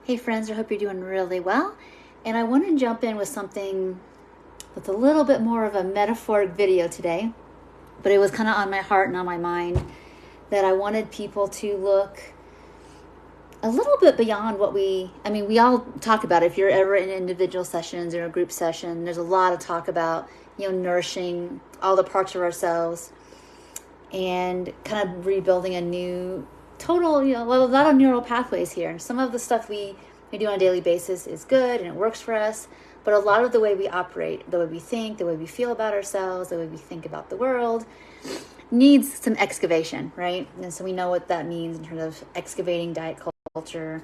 Hey friends, I hope you're doing really well. And I want to jump in with something that's a little bit more of a metaphoric video today, but it was kind of on my heart and on my mind that I wanted people to look a little bit beyond what we all talk about. If you're ever in individual sessions or a group session, there's a lot of talk about, nourishing all the parts of ourselves and kind of rebuilding a new total, a lot of neural pathways here. Some of the stuff we do on a daily basis is good and it works for us, but a lot of the way we operate, the way we think, the way we feel about ourselves, the way we think about the world needs some excavation, right? And so we know what that means in terms of excavating diet culture,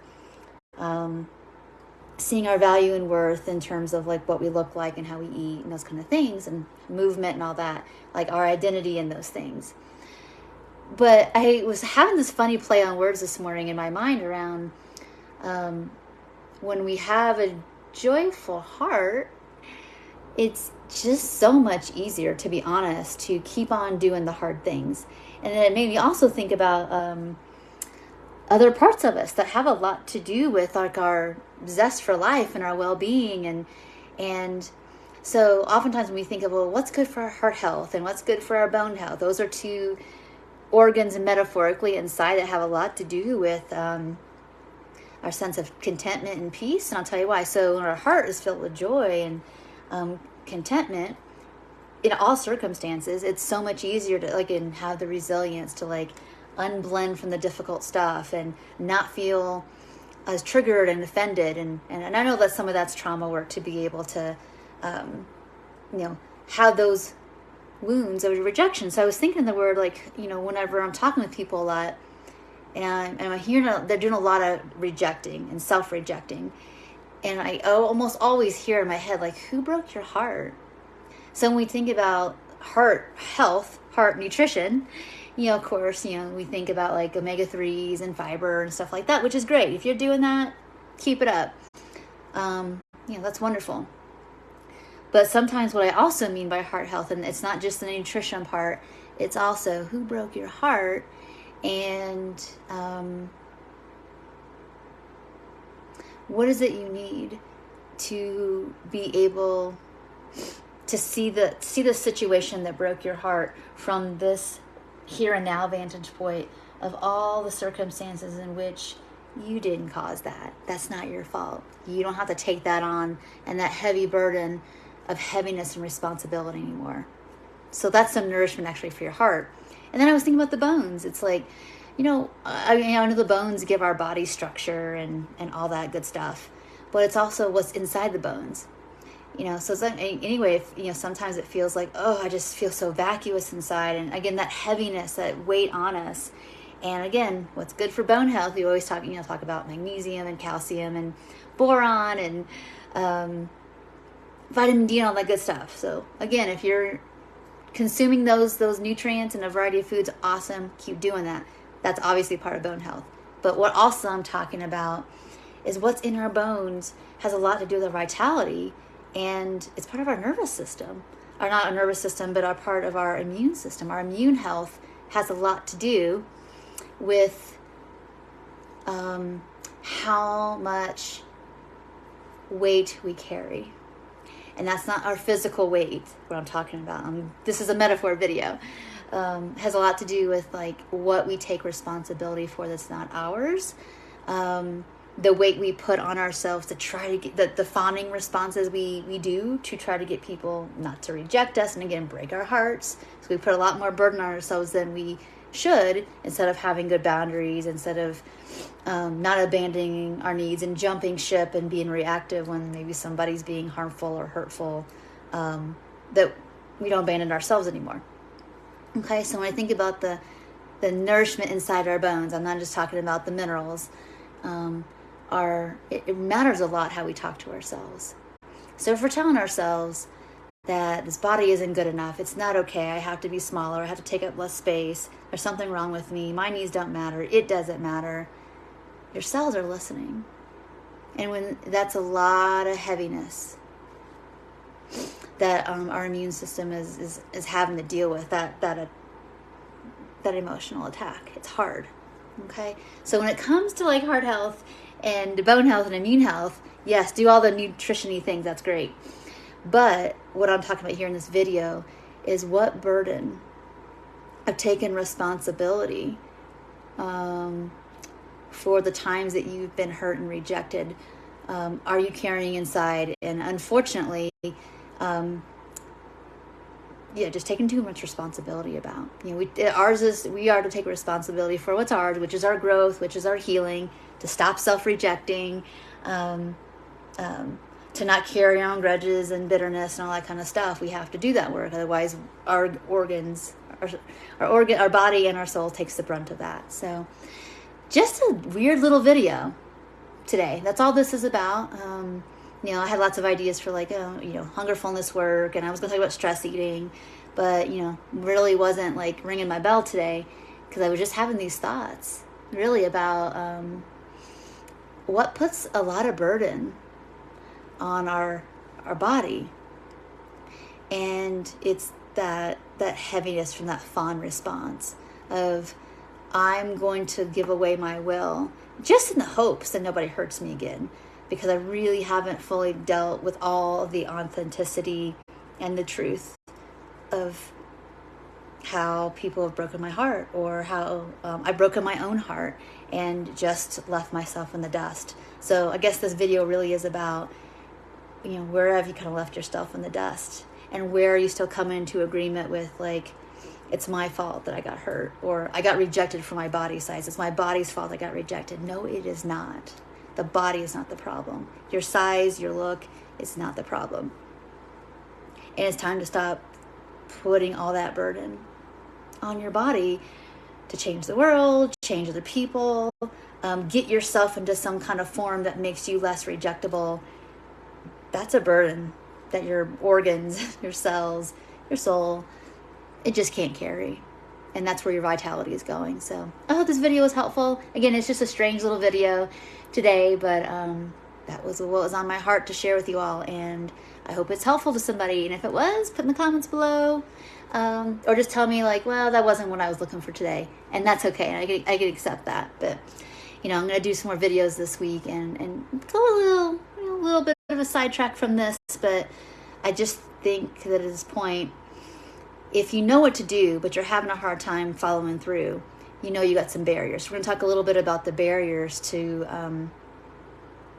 seeing our value and worth in terms of like what we look like and how we eat and those kind of things, and movement and all that, like our identity in those things. But I was having this funny play on words this morning in my mind around when we have a joyful heart, it's just so much easier, to be honest, to keep on doing the hard things. And then it made me also think about other parts of us that have a lot to do with like our zest for life and our well-being. And so oftentimes when we think of, well, what's good for our heart health and what's good for our bone health, those are two organs and metaphorically inside that have a lot to do with our sense of contentment and peace. And I'll tell you why. So when our heart is filled with joy and contentment in all circumstances, it's so much easier to and have the resilience to unblend from the difficult stuff and not feel as triggered and offended. And I know that some of that's trauma work to be able to have those wounds of rejection. So I was thinking the word whenever I'm talking with people a lot, and I'm hearing they're doing a lot of rejecting and self-rejecting, and I almost always hear in my head, who broke your heart? So when we think about heart health, heart nutrition, of course, we think about omega-3s and fiber and stuff like that, which is great. If you're doing that, keep it up. That's wonderful. But sometimes what I also mean by heart health, and it's not just the nutrition part, it's also who broke your heart, and what is it you need to be able to see the situation that broke your heart from this here and now vantage point of all the circumstances in which you didn't cause that. That's not your fault. You don't have to take that on and that heavy burden of heaviness and responsibility anymore. So that's some nourishment actually for your heart. And then I was thinking about the bones. It's I know the bones give our body structure and all that good stuff, but it's also what's inside the bones. So anyway, if, sometimes it feels like, oh, I just feel so vacuous inside. And again, that heaviness, that weight on us. And again, what's good for bone health, we always talk about magnesium and calcium and boron and vitamin D and all that good stuff. So again, if you're consuming those nutrients in a variety of foods, awesome, keep doing that. That's obviously part of bone health. But what also I'm talking about is what's in our bones has a lot to do with our vitality, and it's part of our nervous system. Or not our nervous system, but our part of our immune system. Our immune health has a lot to do with how much weight we carry. And that's not our physical weight, what I'm talking about. This is a metaphor video. Has a lot to do with what we take responsibility for that's not ours. The weight we put on ourselves to try to get the fawning responses we do to try to get people not to reject us and again break our hearts. So we put a lot more burden on ourselves than we should, instead of having good boundaries, instead of not abandoning our needs and jumping ship and being reactive when maybe somebody's being harmful or hurtful, that we don't abandon ourselves anymore. Okay, so when I think about the nourishment inside our bones, I'm not just talking about the minerals. It matters a lot how we talk to ourselves. So if we're telling ourselves that this body isn't good enough, it's not okay, I have to be smaller, I have to take up less space, there's something wrong with me, my needs don't matter, it doesn't matter, your cells are listening. And when that's a lot of heaviness that our immune system is having to deal with, that emotional attack. It's hard. Okay, so when it comes to heart health and bone health and immune health, yes, do all the nutrition-y things. That's great. But what I'm talking about here in this video is what burden of taking responsibility for the times that you've been hurt and rejected are you carrying inside? And unfortunately, just taking too much responsibility about. We are to take responsibility for what's ours, which is our growth, which is our healing, to stop self-rejecting, to not carry on grudges and bitterness and all that kind of stuff. We have to do that work, otherwise our organs, our body and our soul takes the brunt of that. So, just a weird little video today. That's all this is about. I had lots of ideas for hunger fullness work, and I was going to talk about stress eating, but really wasn't like ringing my bell today because I was just having these thoughts really about what puts a lot of burden on our body, and it's that heaviness from that fawn response of I'm going to give away my will just in the hopes that nobody hurts me again, because I really haven't fully dealt with all of the authenticity and the truth of how people have broken my heart, or how I've broken my own heart and just left myself in the dust. So I guess this video really is about, where have you kind of left yourself in the dust, and where are you still coming into agreement with, like, it's my fault that I got hurt, or I got rejected for my body size. It's my body's fault I got rejected. No, it is not. The body is not the problem. Your size, your look is not the problem. And it's time to stop putting all that burden on your body to change the world, change other people, get yourself into some kind of form that makes you less rejectable. That's a burden that your organs, your cells, your soul, it just can't carry. And that's where your vitality is going. So I hope this video was helpful. Again, it's just a strange little video today, but that was what was on my heart to share with you all. And I hope it's helpful to somebody. And if it was, put in the comments below. Or just tell me, like, well, that wasn't what I was looking for today. And that's okay. I can accept that. But, I'm going to do some more videos this week and go a little bit of a sidetrack from this. But I just think that at this point, if you know what to do, but you're having a hard time following through, you got some barriers. We're going to talk a little bit about the barriers to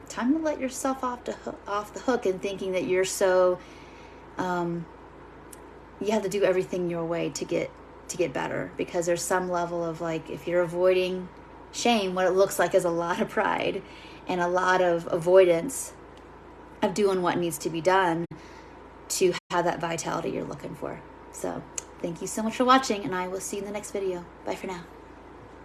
time to let yourself off the hook and thinking that you're so you have to do everything your way to get better, because there's some level of, like, if you're avoiding shame, what it looks like is a lot of pride and a lot of avoidance of doing what needs to be done to have that vitality you're looking for. So thank you so much for watching, and I will see you in the next video. Bye for now.